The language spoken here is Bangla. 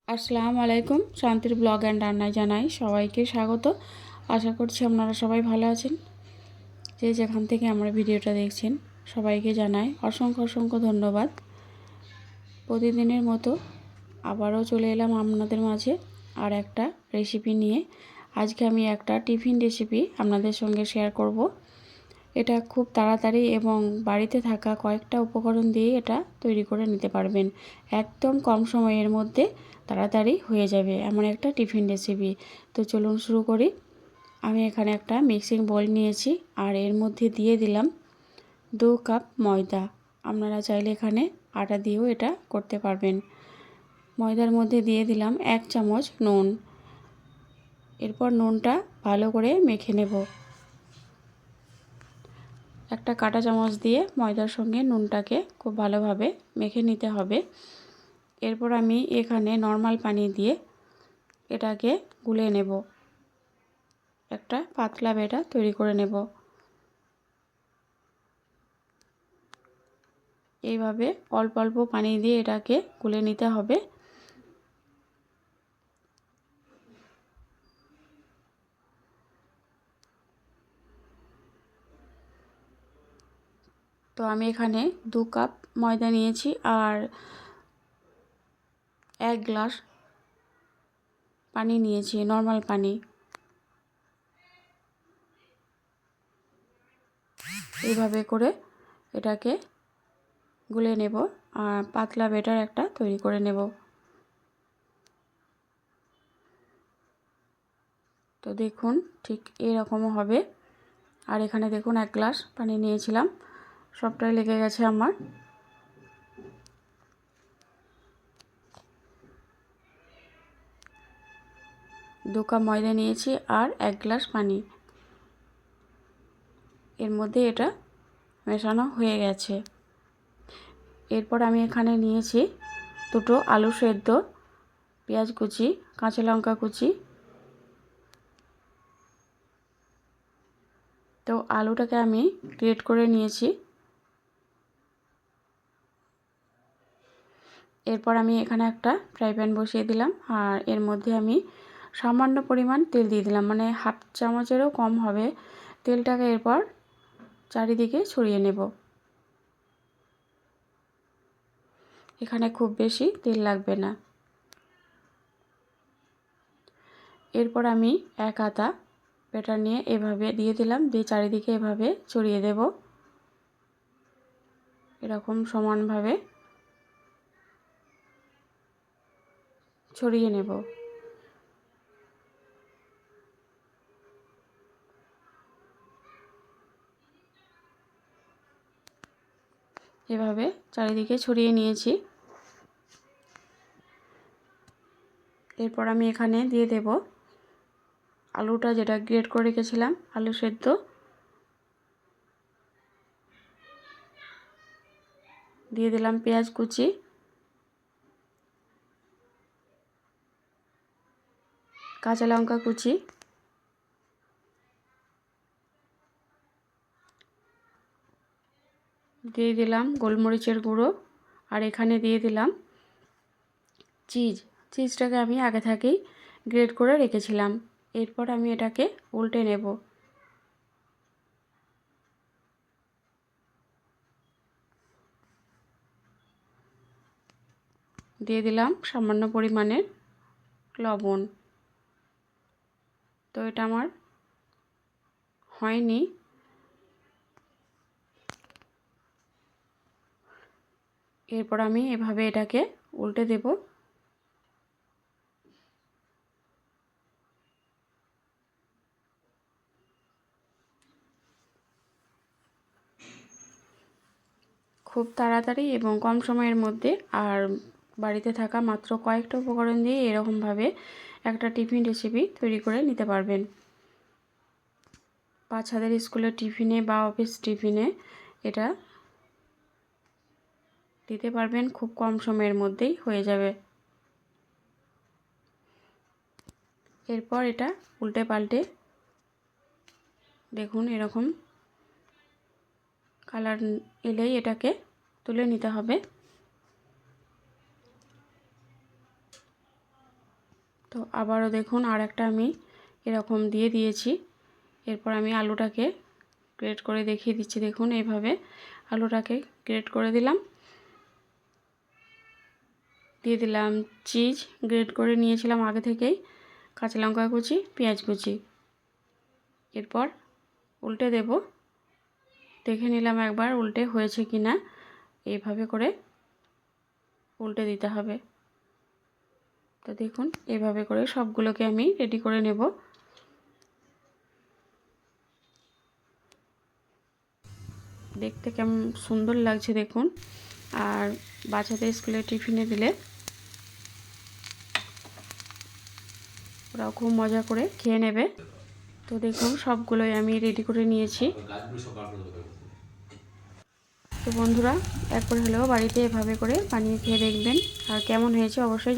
আসসালামু আলাইকুম। শান্তির ব্লগ অ্যান্ড রান্নায় জানাই সবাইকে স্বাগত। আশা করছি আপনারা সবাই ভালো আছেন। যে যেখান থেকে আমার ভিডিওটা দেখছেন সবাইকে জানাই অসংখ্য অসংখ্য ধন্যবাদ। প্রতিদিনের মতো আবারও চলে এলাম আপনাদের মাঝে আর একটা রেসিপি নিয়ে। আজকে আমি একটা টিফিন রেসিপি আপনাদের সঙ্গে শেয়ার করব। এটা খুব তাড়াতাড়ি এবং বাড়িতে থাকা কয়েকটা উপকরণ দিয়ে এটা তৈরি করে নিতে পারবেন। একদম কম সময়ের মধ্যে তাড়াতাড়ি হয়ে যাবে এমন একটা টিফিন রেসিপি। তো চলুন শুরু করি। আমি এখানে একটা মিক্সিং বোল নিয়েছি আর এর মধ্যে দিয়ে দিলাম 2 কাপ ময়দা। আপনারা চাইলে এখানে আটা দিয়েও এটা করতে পারবেন। ময়দার মধ্যে দিয়ে দিলাম 1 চামচ নুন। এরপর নুনটা ভালো করে মেখে নেব। একটা কাঁটা চামচ দিয়ে ময়দার সঙ্গে নুনটাকে খুব ভালোভাবে মেখে নিতে হবে। এরপর আমি এখানে নর্মাল পানি দিয়ে এটাকে গুলে নেব। একটা পাতলা ব্যাটার তৈরি করে নেব। এইভাবে অল্প অল্প পানি দিয়ে এটাকে গুলে নিতে হবে। তো আমি এখানে 2 কাপ ময়দা নিয়েছি আর 1 গ্লাস পানি নিয়েছি, নর্মাল পানি। এইভাবে করে এটাকে গুলে নেব আর পাতলা ব্যাটার একটা তৈরি করে নেব। তো দেখুন ঠিক এরকম হবে। আর এখানে দেখুন 1 গ্লাস পানি নিয়েছিলাম, সবটাই লেগে গেছে আমার। দু কাপ ময়দা নিয়েছি আর 1 গ্লাস পানি। এর মধ্যে এটা মেশানো হয়ে গেছে। এরপর আমি এখানে নিয়েছি 2টো আলু সেদ্ধ, পেঁয়াজ কুচি, কাঁচা লঙ্কা কুচি। তো আলুটাকে আমি গ্রেট করে নিয়েছি। এরপর আমি এখানে একটা ফ্রাই প্যান বসিয়ে দিলাম আর এর মধ্যে আমি সামান্য পরিমাণ তেল দিয়ে দিলাম, মানে হাফ চামচেরও কম হবে। তেলটাকে এরপর চারিদিকে ছড়িয়ে নেব। এখানে খুব বেশি তেল লাগবে না। এরপর আমি 1 হাতা ব্যাটার নিয়ে এভাবে দিয়ে দিলাম, দিয়ে চারিদিকে এভাবে ছড়িয়ে দেব। এরকম সমানভাবে ছড়িয়ে নেব। এভাবে চারিদিকে ছড়িয়ে নিয়েছি। এরপর আমি এখানে দিয়ে দেব আলুটা, যেটা গ্রেট করে রেখেছিলাম, আলু সেদ্ধ। দিয়ে দিলাম পেঁয়াজ কুচি, কাঁচা লঙ্কা কুচি, দিয়ে দিলাম গোলমরিচের গুঁড়ো আর এখানে দিয়ে দিলাম চিজটাকে আমি আগে থেকেই গ্রেট করে রেখেছিলাম। এরপর আমি এটাকে উল্টে নেব। দিয়ে দিলাম সামান্য পরিমাণের লবণ। তো এটা আমার হয়নি। এরপর আমি এভাবে এটাকে উল্টে দেব। খুব তাড়াতাড়ি এবং কম সময়ের মধ্যে আর বাড়িতে থাকা মাত্র কয়েকটা উপকরণ দিয়ে এরকমভাবে একটা টিফিন রেসিপি তৈরি করে নিতে পারবেন। বাচ্চাদের স্কুলের টিফিনে বা অফিস টিফিনে এটা দিতে পারবেন, খুব কম সময়ের মধ্যেই হয়ে যাবে। এরপর এটা উল্টে পাল্টে দেখুন এরকম কালার এলেই এটাকে তুলে নিতে হবে। তো আবারও দেখুন আর একটা আমি এরকম দিয়ে দিয়েছি। এরপর আমি আলুটাকে গ্রেট করে দেখিয়ে দিচ্ছি। দেখুন এইভাবে আলুটাকে গ্রেট করে দিলাম, দিয়ে দিলাম চিজ গ্রেট করে নিয়েছিলাম আগে থেকেই, কাঁচা লঙ্কা কুচি, পেঁয়াজ কুচি। এরপর উল্টে দেব, দেখে নিলাম একবার উল্টে হয়েছে কি না। এইভাবে করে উল্টে দিতে হবে। তো দেখুন এভাবে করে সবগুলোকে আমি রেডি করে নেব। দেখতে কেমন সুন্দর লাগছে দেখুন। আর বাচ্চাদের স্কুলে টিফিনে দিলে ওরাও খুব মজা করে খেয়ে নেবে। তো দেখুন সবগুলোই আমি রেডি করে নিয়েছি। তো বন্ধুরা একবার হলেও বাড়িতে এভাবে করে বানিয়ে খেয়ে দেখবেন, আর কেমন হয়েছে অবশ্যই